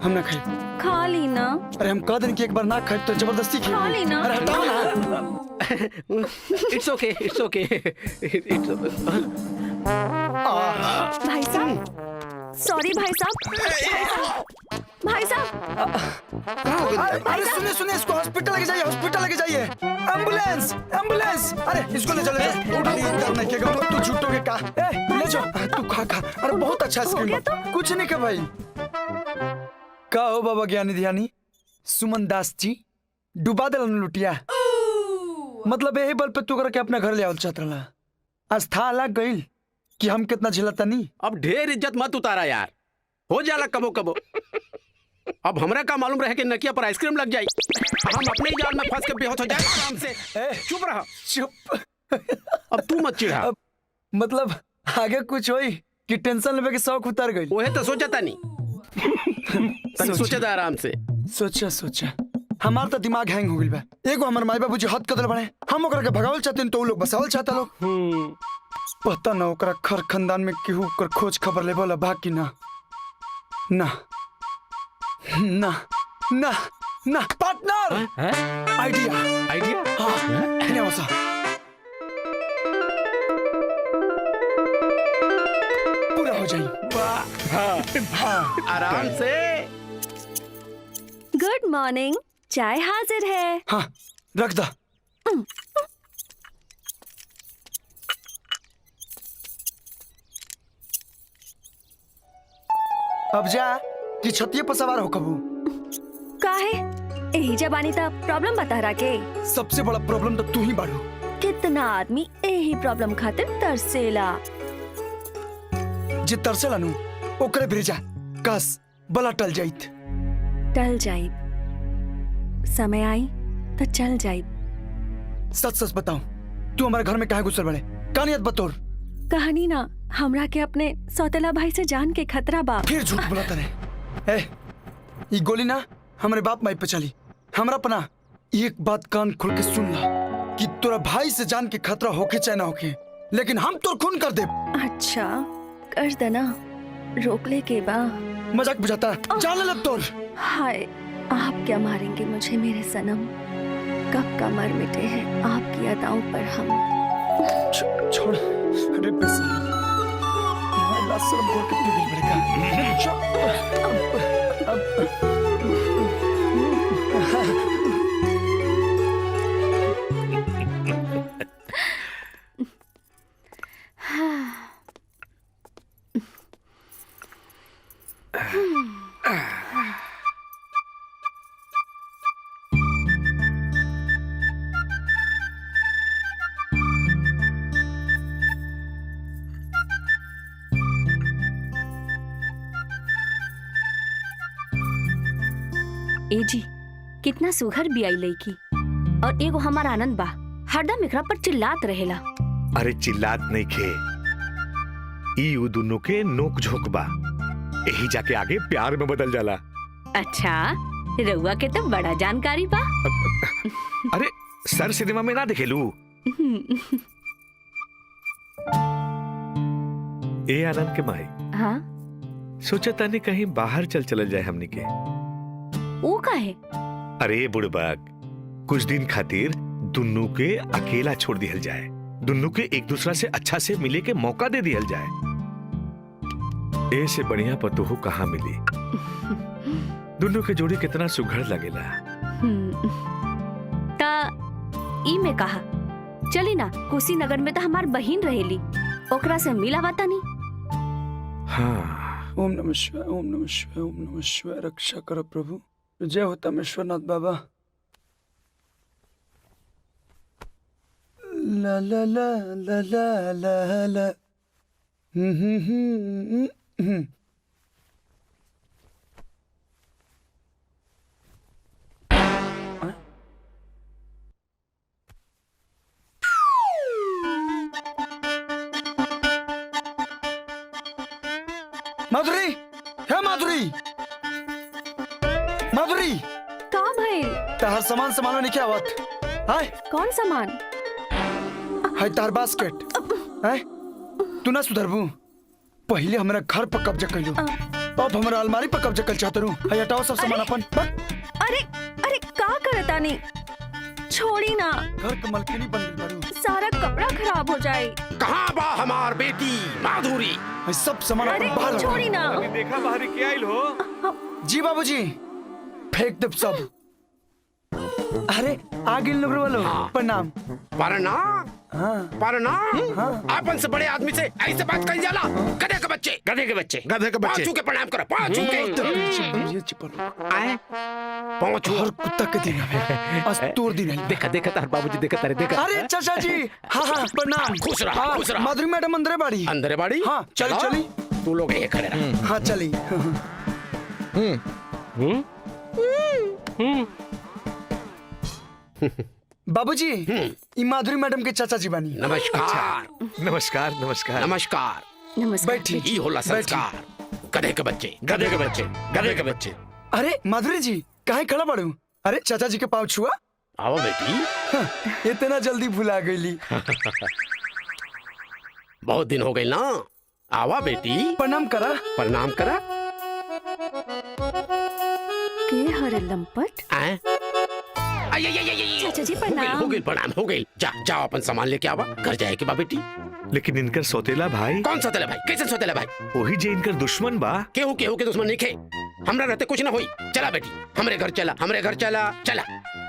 हम ना खाए। खा ली ना। अरे हम कह दिन कि एक बार ना खाए तो जबरदस्ती खाए। खा ली ना। अरे हटाओ ना। It's okay, it's okay, it's भाई साहब, सॉरी भाई साहब। भाई साहब, अरे सुनिए सुनिए, इसको हॉस्पिटल लेके जाइए, हॉस्पिटल लेके जाइए। Ambulance, ambulance. अरे इसको ले चलो। डरने के गम तू झूठों के का। ले जाओ, तू खा खा। अरे बहुत अच्छा आइसक्रीम। कुछ नहीं का भाई। का हो बाबा ज्ञानी ध्यानी सुमन दास जी डुबा दिलन लुटिया। मतलब यही बल पे तू करके अपने घर ले आओ चाहत रहा। आज था लग गई कि हम कितना झेलता नहीं। अब ढेर इज्जत मत उतारा यार, हो जाला कबो कबो। अब हमरा का मालूम रहे कि नकिया पर आइसक्रीम लग जाई, हम अपने ही जाल में फंस के बेहोश हो जाए आराम से। चुप रहा, चुप। अब तू मत चिढ़ा। मतलब आगे कुछ होई कि टेंशन लेवे के शौक उतर गई। ओहे तो सोचा नहीं। सोचा था आराम से। सोचा सोचा हमार तो दिमाग हैंग हो गइल बा। एगो हमर माई बाबूजी हद कदर बने, हम ओकरा के भगावल चाहते तो उ लोग बसावल चाहता लोग। पता ना ओकरा खर खानदान में केहू ओकर खोज खबर लेवल बा कि ना। ना ना ना ना पार्टनर। Idea idea. हाँ है वैसा। पूरा हो जाए। हाँ आराम से। गुड मॉर्निंग, चाय हाजिर है। हाँ रख दा। अब जा कि छतिये पर सवार हो कबू। काहे यही जबानी था प्रॉब्लम बता रहा के। सबसे बड़ा प्रॉब्लम तो तू ही बाड़ू। कितना आदमी यही प्रॉब्लम खातिर तरसेला। जे तरसेला नु ओकरे भेजा कस बला टल जाइत। टल जाइब, समय आई तो चल जाइब। सच सच बताओ तू हमारे घर में काहे घुसल बड़े? कहानियत बतौर। कहानी ना, हमरा के अपने सौतेला भाई से जान के खतरा बा। फिर झूठ बोलता रहे। ये गोली ना हमारे बाप माई पे चली। हमरा पना एक बात कान खोल के सुन ला कि तोरा भाई से जान के खतरा होके चाहे ना होके, लेकिन हम तोर खून कर दे। अच्छा कर देना, रोक ले के बा। मजाक बुझाता है, जान ले तोर। हाय आप क्या मारेंगे मुझे मेरे सनम, कब कमर मिटे हैं आपकी अदाओं पर हम। छोड़ अरे बेसरम, लास्ट शर्म बोल के तू भी बड़ेगा। ए जी कितना सुघर बियाई लईकी और एगो हमार आनंद बा, हरदम एकरा पर चिल्लात रहेला। अरे चिल्लात नहीं खे, ई उ दोनों के नोक झोंक बा, यही जाके आगे प्यार में बदल जाला। अच्छा रउआ के तो बड़ा जानकारी बा। अरे सर सिनेमा में ना देखेलू। ए आनंद के माई, हाँ सोचा तानी कहीं बाहर चल जाए हमनी के। वो काहे? अरे बुड़बक, कुछ दिन खातिर दुन्नू के अकेला छोड़ दिया जाए, दुन्नू के एक दूसरा से अच्छा से मिले के मौका दे दिया जाए। ए से बढ़िया पतोहू कहाँ मिली। दुन्नू के जोड़ी कितना सुघड़ लगेला। ता ई में कहा चली ना, कुशीनगर में तो हमार बहिन रहेली, ओकरा से मिला बाता नहीं। हाँ ओम नमः शिवाय, ओम नमः शिवाय, ओम नमः शिवाय। रक्षा करो प्रभु। जय हो तमेश्वरनाथ बाबा। ला ला ला ला ला ला ला। माधुरी, है माधुरी, माधुरी। का भाई? तार सामान संभालो नहीं क्या आवत? हाय कौन सामान? हाय तार बास्केट। हाय तू ना सुधरबू, पहले हमारा घर पर कब्जा कर लो। अब हमारा अलमारी पर कब्जा कर चाहते रहूं। है हटाओ सब सामान अपन। अरे अरे का करतानी, छोड़ी ना, घर के मलकिनी बन गई बारू। सारा कपड़ा खराब हो जाए। कहाँ बा हमार बेटी माधुरी? है सब सामान अरे अपन बाहर छोड़ी ना। अभी देखा बाहर क्या आइल हो? जी बाबूजी, फेंक दे सब। अरे आगे नंबर वालो प्रणाम। प्रणाम हाँ प्रणाम। अपन से बड़े आदमी से ऐसे बात कर जाला? गधे के बच्चे, गधे के बच्चे, गधे के बच्चे। पांचों के प्रणाम करो, पांचों के। ये चिपल आए पांचों। और कुत्ता के दिन है आज तोड़ दिन है। देखा देखा तार बाबूजी, देखा तारे, देखा। अरे चाचा जी, हाँ हाँ प्रणाम। खुश रहा, हाँ, खुश रहा। माधुरी मैडम अंदर बाड़ी। अंदर बाड़ी? हाँ, चली, चलो, चली। तू लोग ये खड़े रहा। हाँ चली। बाबूजी, ये माधुरी मैडम के चाचा जी बानी। नमस्कार नमस्कार नमस्कार। नमस्कार। नमस्कार। बैठी। ई होला संस्कार। गधे के बच्चे, गधे के बच्चे, गधे के बच्चे। अरे माधुरी जी, काहे खड़ा बाड़ू? अरे चाचा जी के पाँव छुआ। आओ बेटी। इतना जल्दी भुला गईली। बहुत दिन हो गए ना। आवा बेटी, प्रणाम करा। प्रणाम करा। के हरे लंपट। आए चाचा जी, प्रणाम। हो गई प्रणाम, हो गई। जा जाओ अपन सामान लेके आवा, घर जाए के बा बेटी। लेकिन इनकर सौतेला भाई, कौन सोतेला भाई? कैसे सोतेला भाई? वही जे इनकर दुश्मन बा। केहू केहू के दुश्मन नहीं खे। हमरा रहते कुछ ना होई। चला बेटी, हमरे घर चला, हमरे घर चला, चला।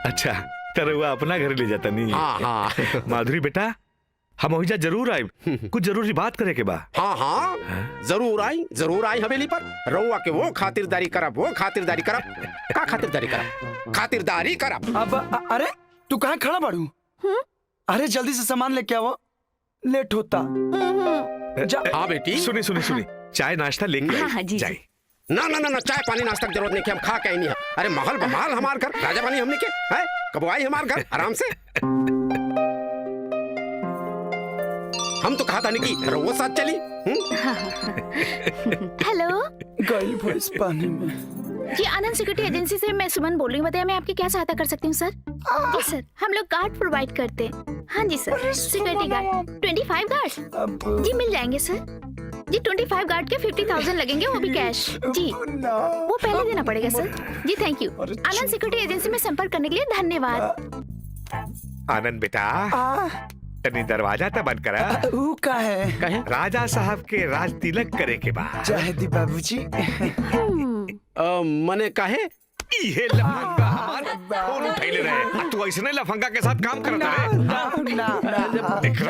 अच्छा तरवा अपना घर ले जाता नहीं। हाँ हाँ माधुरी बेटा, हम ओहिजा जरूर आए, कुछ जरूरी बात करे के बा। हाँ हाँ जरूर आई हवेली पर। रउआ के वो खातिरदारी करब, वो खातिरदारी करब। का खातिरदारी करब? खातिरदारी करब। अब अरे तू कहाँ खड़ा बाड़ू? अरे जल्दी से सामान लेके आओ, लेट होता। जा। हाँ बेटी। सुनी सुनी सुनी, चाय नाश्ता लेके हाँ, हाँ, जी, जाए। ना ना ना ना, चाय पानी नाश्ता की जरूरत नहीं कि हम खा के आई नहीं है। अरे महल बमाल हमार घर, राजा पानी हमने के है। कब आई हमार घर आराम से। हम तो कहा था नहीं कि रउआ साथ चली। हेलो गई भैंस पानी में। जी, आनंद सिक्योरिटी एजेंसी से मैं सुमन बोल रही हूँ। बताइए मैं आपकी क्या सहायता कर सकती हूँ सर? जी सर, हम लोग गार्ड प्रोवाइड करते हैं। हाँ जी सर, सिक्योरिटी गार्ड 25 गार्ड। अब जी मिल जाएंगे सर। जी 25 गार्ड के 50,000 लगेंगे, वो भी कैश। जी वो पहले देना पड़ेगा सर। जी thank you. Anand security agency में संपर्क करने के लिए धन्यवाद। आनंद बेटा, तनी दरवाजा तो बंद करा। ऊ का है? कहे राजा साहब के राज तिलक करे के बाद जाहिदी बाबूजी। मने काहे? इहे लफंगा हमार फोन उठैले रहे। आ तू ऐसने लफंगा के साथ काम करता है? ना देख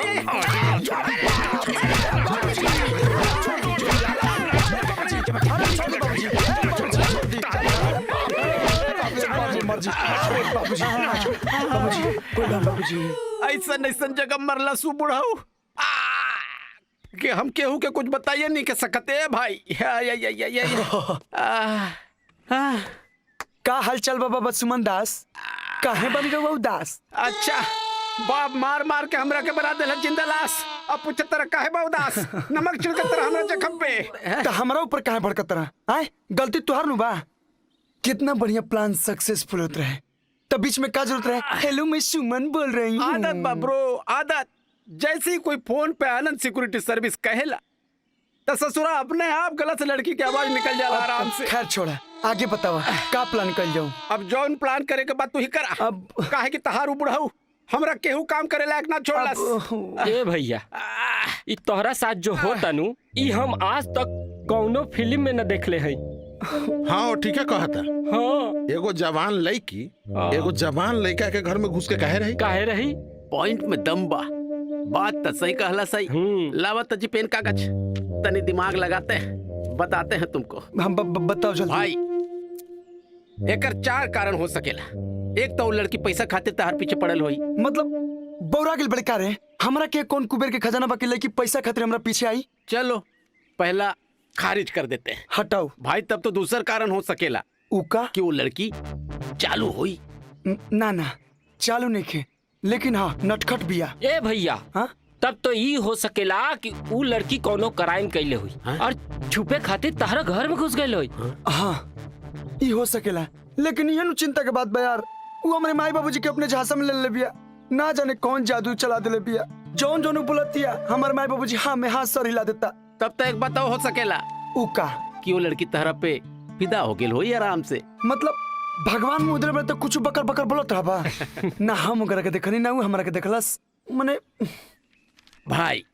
बाबूजी ऐसा ऐसा जगह मरला सु बुढ़ाऊ कि हम केहू के कुछ बताइए नहीं के सकते है भाई। का हाल चल बाबा बसुमन दास? काहे बन गए उदास? अच्छा बाप मार मार के हमरा के बना देला जिंदा लाश। अब पूछे तरह काहे बा उदास? नमक छिड़क तरह हमरा जख्म पे। तो हमारा ऊपर काहे भड़कत रहा? आए गलती तुहार नु बा। कितना बढ़िया प्लान सक्सेसफुल होत रहे, तब बीच में का जरूरत रहे? हेलो मैं सुमन बोल रही हूँ। आदत बा ब्रो, आदत। जैसे ही कोई फोन पे आनंद सिक्योरिटी सर्विस कहेला तो ससुरा अपने आप गलत से लड़की की आवाज निकल जाला आराम से। खैर छोड़ा, आगे बतावा का प्लान कर जाऊँ? अब जौन प्लान करे के बाद तू ही करा। अब काहे कि तहारू बुढ़ाऊ हमरा केहू काम करे लायक ना छोड़लस। ए भैया, ई तोहरा साथ जो होता नु, ई हम आज तक कौनो फिल्म में न देखले हई। हाँ ठीक है कहता। हाँ एगो जवान लड़की एगो जवान लड़का के घर में घुस के काहे रही? काहे रही? पॉइंट में दम बा। बात तो सही कहला सही। लावत जी पेन कागज, तनी दिमाग लगाते हैं, बताते हैं तुमको। हम बताओ जल्दी भाई एकर 4 कारण हो सकेला। एक तो वो लड़की पैसा खातिर तहार पीछे पड़ल होई। मतलब बौरा गिल बड़े का रे? हमरा के कौन कुबेर के खजाना बाकी लड़की पैसा खातिर हमरा पीछे आई? चलो पहला खारिज कर देते हैं हटाओ भाई। तब तो दूसरा कारण हो सकेला उका कि वो लड़की चालू हुई। ना ना चालू नहीं खे, लेकिन हाँ नटखट बिया। ए भैया, हाँ तब तो ई हो सकेला कि ऊ लड़की कोनो क्राइम कैले हुई और छुपे खातिर तहरा घर में घुस गई हुई। हाँ ये हो सकेला, लेकिन ये चिंता के बात बा यार, वो हमारे माई बाबूजी के अपने झांसा में ले ले बिया। ना जाने कौन जादू चला दे बिया। जौन जौन बोलतिया हमारे माई बाबूजी हाँ में हाँ सर हिला देता। तब तो एक बात हो सकेला उका कि वो लड़की तहरा पे फिदा हो गेल होई आराम से। मतलब भगवान मुद्रे में तो कुछ बकर बकर बोलत रहा बा ना हम ओकरा के देखनी ना उ हमरा के देखलस मने भाई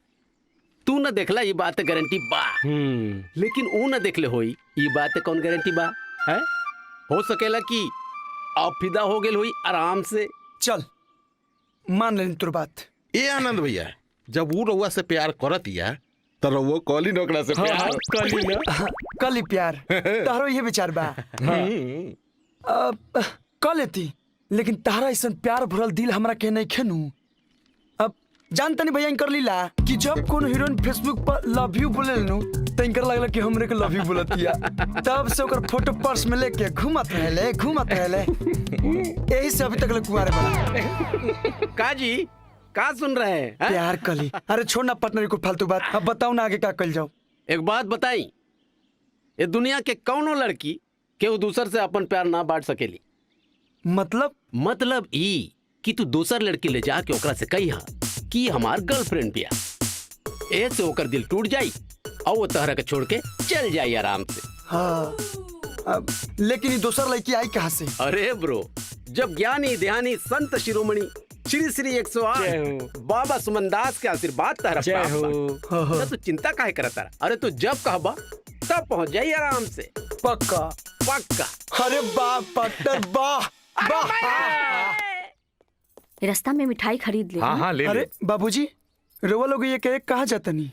तू न देखला ये बात गारंटी बा, लेकिन वो न देखले होई ये बात कौन गारंटी बा है? हो सकेला कि अब फिदा हो गेल होई आराम से। चल मान लेनी तोर बात। ए आनंद भैया, जब वो रउआ से प्यार करत या तो रउआ कॉली नोकरा से प्यार कली ना कल ही प्यार तारो ये विचार बा। कल लेती लेकिन तारा ऐसा प्यार भरल दिल हमरा के नहीं खेनू। अब जानता नहीं भैया कर लीला कि जब कोनो हीरोइन फेसबुक पर लव यू बोले नु तो इनकर लगला कि हमरे के लव यू बोलतिया, तब से ओकर फोटो पर्स में लेके घूमत रहले यही से अभी तक ले कुआरे बना। काजी का सुन रहे हैं? प्यार कली। अरे छोड़ ना पार्टनर को फालतू बात, अब बताओ ना आगे क्या कल जाओ। एक बात बताई, ये दुनिया के कौनो लड़की केहू दूसर से अपन प्यार ना बांट सकेली। मतलब ई कि तू दूसर लड़की ले जाके ओकरा से कही कि हमार गर्लफ्रेंड बिया, ऐसे ओकर दिल टूट जाई और वो तहरा के छोड़ के चल जाई आराम से। हाँ, लेकिन ये दूसर लड़की आई कहाँ से? अरे ब्रो, जब ज्ञानी ध्यानी संत शिरोमणि श्री श्री 108 बाबा सुमनदास के आशीर्वाद तहरा प्राप्त बा, तो तू चिंता काहे करता? अरे तू जब कहबा तब पहुंच जाई आराम से। पक्का। अरे वाह पार्टनर वाह। रास्ता में मिठाई खरीद ले। हाँ ले अरे बाबूजी रोवा लोग ये कहे कहाँ जाता नहीं?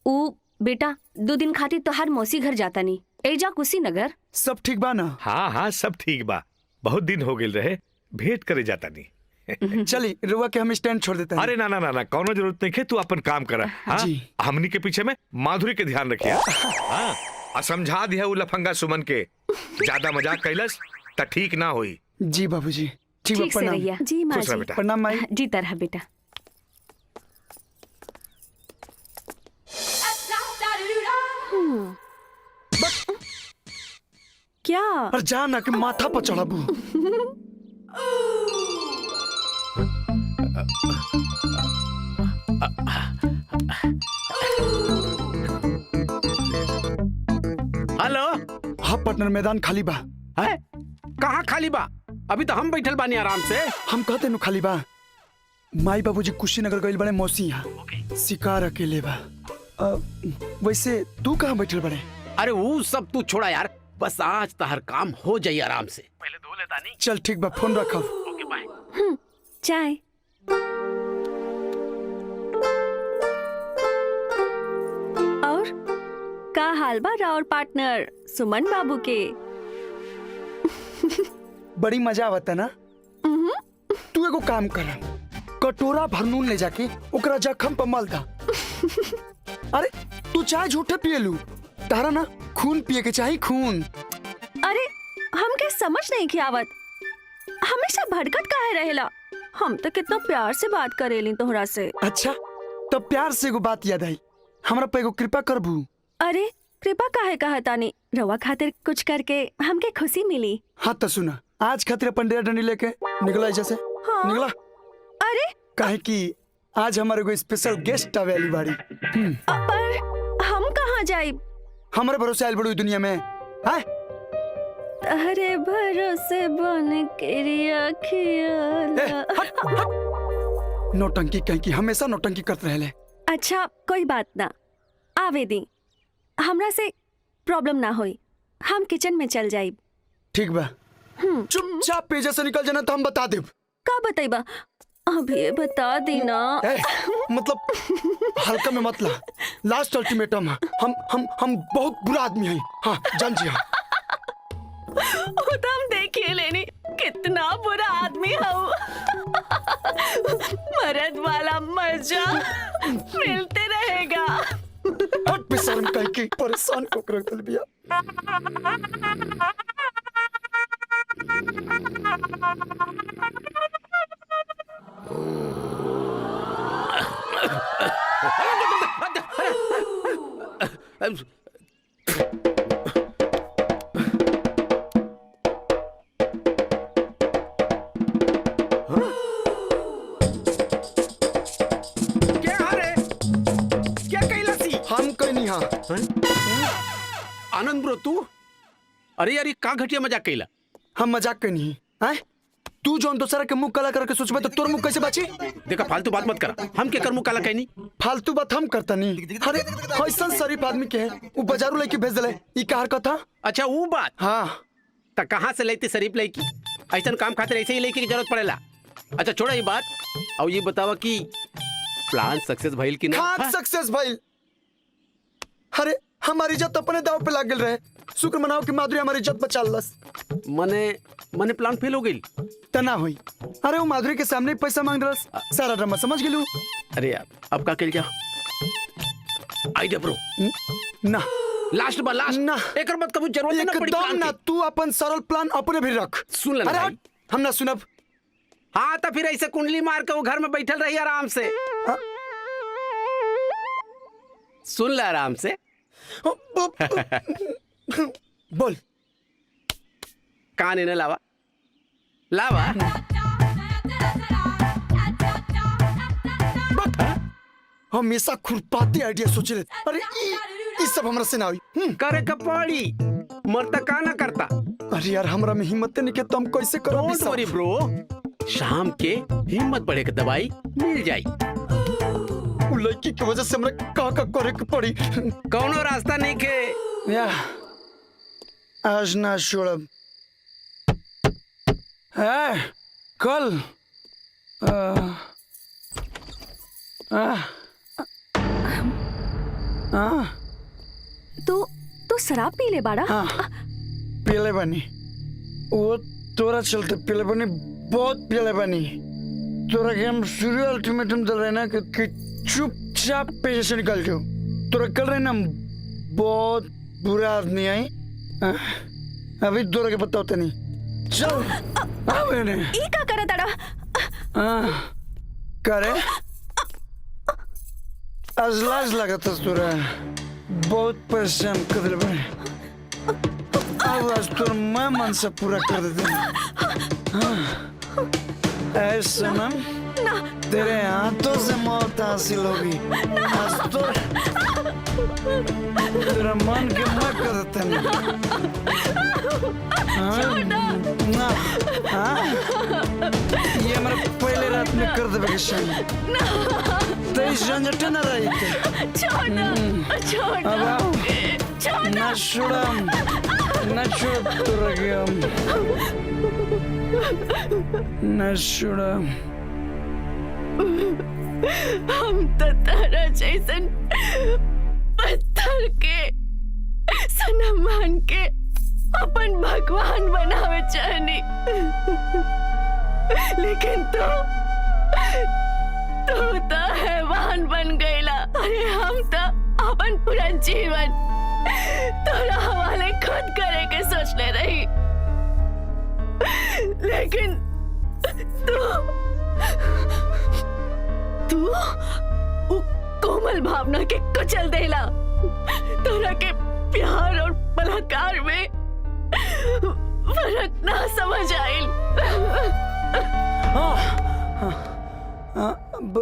ऊ बेटा 2 दिन खातिर तो हर मौसी घर जाता नहीं, एजा कुशीनगर। सब ठीक बा ना? हाँ सब ठीक बा, बहुत दिन हो गेल रहे, भेंट करे जाता नहीं। चली रुआ के हम स्टैंड छोड़ देते हैं। अरे ना कौनो जरूरत नहीं है, तू अपन काम करा। जी। हमनी के पीछे में माधुरी के ध्यान रखिया। हाँ, समझा दिया उ लफंगा सुमन के, ज्यादा मजाक कैलस त ठीक ना होई। जी बाबूजी ठीक ठीक से रहिया। जी माँ खुश रह जी। बेटा। प्रणाम माई। जी तरह बेटा। क्या? अरे जा ना कि माथा पर चढ़ाबू। हेलो। हाँ पार्टनर मैदान खाली बा। है? कहाँ खाली बा? अभी तो हम बैठल बानी आराम से। हम कहते नु खाली बा। माई बाबूजी कुशीनगर गइल बड़े मौसी यहाँ शिकार अकेले बा। वैसे तू कहाँ बैठल बड़े? अरे वो सब तू छोड़ा यार, बस आज तहर काम हो जाई आराम से। पहले धो लेता नहीं। चल ठीक बा, फोन रखब। ओके बाय। चाय। और का हाल बा राउर पार्टनर सुमन बाबू के? बड़ी मजा आवता ना? तू एगो काम कर, कटोरा भर नून ले जाके ओकरा जख्म पर मल दा। अरे तू चाय झूठे पिए लू, तारा ना खून पिए के चाहिए, खून। अरे हमके समझ नहीं की आवत, हमेशा भड़कत काहे रहेला? हम तो कितना प्यार से बात करेली तोहरा से। अच्छा तब प्यार से एगो बात याद आई, हमरा पे एगो कृपा करबू? अरे कृपा काहे कहतानी, रवा खातिर कुछ करके हमके खुशी मिली। हाँ तो सुना, आज खातिर अपन डेरा डंडी लेके निकला जैसे। हाँ। निकला। अरे काहे कि आज हमारे को स्पेशल गेस्ट आवे वाली बाड़ी। पर हम कहाँ जाए? हमारे भरोसे आयल बड़ी दुनिया में। हाँ? अरे भरोसे बन के रिया खियाला। नौटंकी कहीं की हमेशा नौटंकी करते रहले। अच्छा कोई बात ना, आवे दी, हमरा से प्रॉब्लम ना होई, हम किचन में चल जाए। ठीक बा, चुपचाप पेजे से निकल जाना तो हम बता देब। का बताइबा? अभी बता दी ना। मतलब हल्का में मत ला, लास्ट अल्टीमेटम है। हम बहुत बुरा आदमी हैं। हाँ जान जी। हाँ वो तो हम देखिए लेनी कितना बुरा आदमी हूँ। मर्द वाला मजा मिलते रहेगा। हट बेशरम कहीं की, परेशान को कर दिल बिया। क्या रे? क्या कैलासी? हम कहीं नहीं। हाँ आनंद ब्रो तू अरे यार ये का घटिया मजाक कैला हम मजाक के नहीं आए तू जोन दूसरा के मुंह काला करके सोचबे तो तोर मुंह कैसे बाची देखा फालतू बात मत कर हम के कर मुंह काला कहनी फालतू बात हम करता नहीं अरे ऐसा शरीफ आदमी के है वो बाजारू लेके भेज दले ई कार कथा अच्छा वो बात हाँ त कहाँ से लेते शरीफ लड़की ऐसा काम खातिर ऐसे ही लड़की की जरूरत पड़ेला अच्छा छोड़ा ये बात और ये बतावा कि प्लान सक्सेस भइल कि ना खास सक्सेस भाई अरे हमारी इज्जत अपने दाव पे लाग गेल रहे शुक्र मनाओ कि माधुरी हमारी इज्जत बचा लस मने प्लान फेल हो गई तना हुई अरे वो माधुरी के सामने ही पैसा मांग रहा सारा ड्रामा समझ गेलू अरे यार अब का कल जा आइडिया ब्रो ना लास्ट बा लास्ट ना। एकर मत कबू जरूरत ना पड़ी एकदम प्लान ना के तू अपन सरल प्लान अपने भी रख सुन लेना अरे भाई। हट, हम ना सुनब हाँ तो फिर ऐसे कुंडली मार के वो घर में बैठल रही आराम से हाँ। सुन ले आराम से बोल कान इन्हें लावा लावा हमेशा खुरपाती आइडिया सोच ले अरे ई सब हमरा से ना हुई करे कपड़ी मरता का ना करता अरे यार हमरा में हिम्मत नहीं के तो हम कैसे करो डोंट वरी ब्रो शाम के हिम्मत बढ़े के दवाई मिल जाई उ लड़की की वजह से हमरा का करे के पड़ी कौनो रास्ता नहीं के या आज ना छोड़ब है कल तू शराब पी ले बाड़ा पीले बनी वो तोरा चलते पीले बनी बहुत पीले बनी तोरा के हम शुरू अल्टीमेटम दल रहे ना कि चुपचाप पेशे से निकल जाओ तोरा कल रहे ना बहुत बुरा आदमी आई अभी तोरा के पता होता नहीं चल आ मैंने ई का करे तड़ा करे आज लाज लगा था तोरा बहुत परेशान कर दिल बने अब आज तोर मैं मन से पूरा कर देते ऐ सनम तेरे हाथों से मौत हासिल होगी आज तो तेरा मन के मैं कर देता ना हाँ ये हमारे पहले रात में कर देवे के शाम तेईस झंझट न रही थे छोड़ अब आओ ना छोड़म ना छोड़ तो रगम ना छोड़म हम तो तारा जैसन पत्थर के सनम मान के अपन भगवान बनावे चाहनी लेकिन तू तो हैवान बन गईला अरे हम तो अपन पूरा जीवन तोरा हवाले खुद करे के सोच ले रही लेकिन तू वो कोमल भावना के कुचल देला तोरा के प्यार और बलात्कार में फर्क ना समझ आइल अब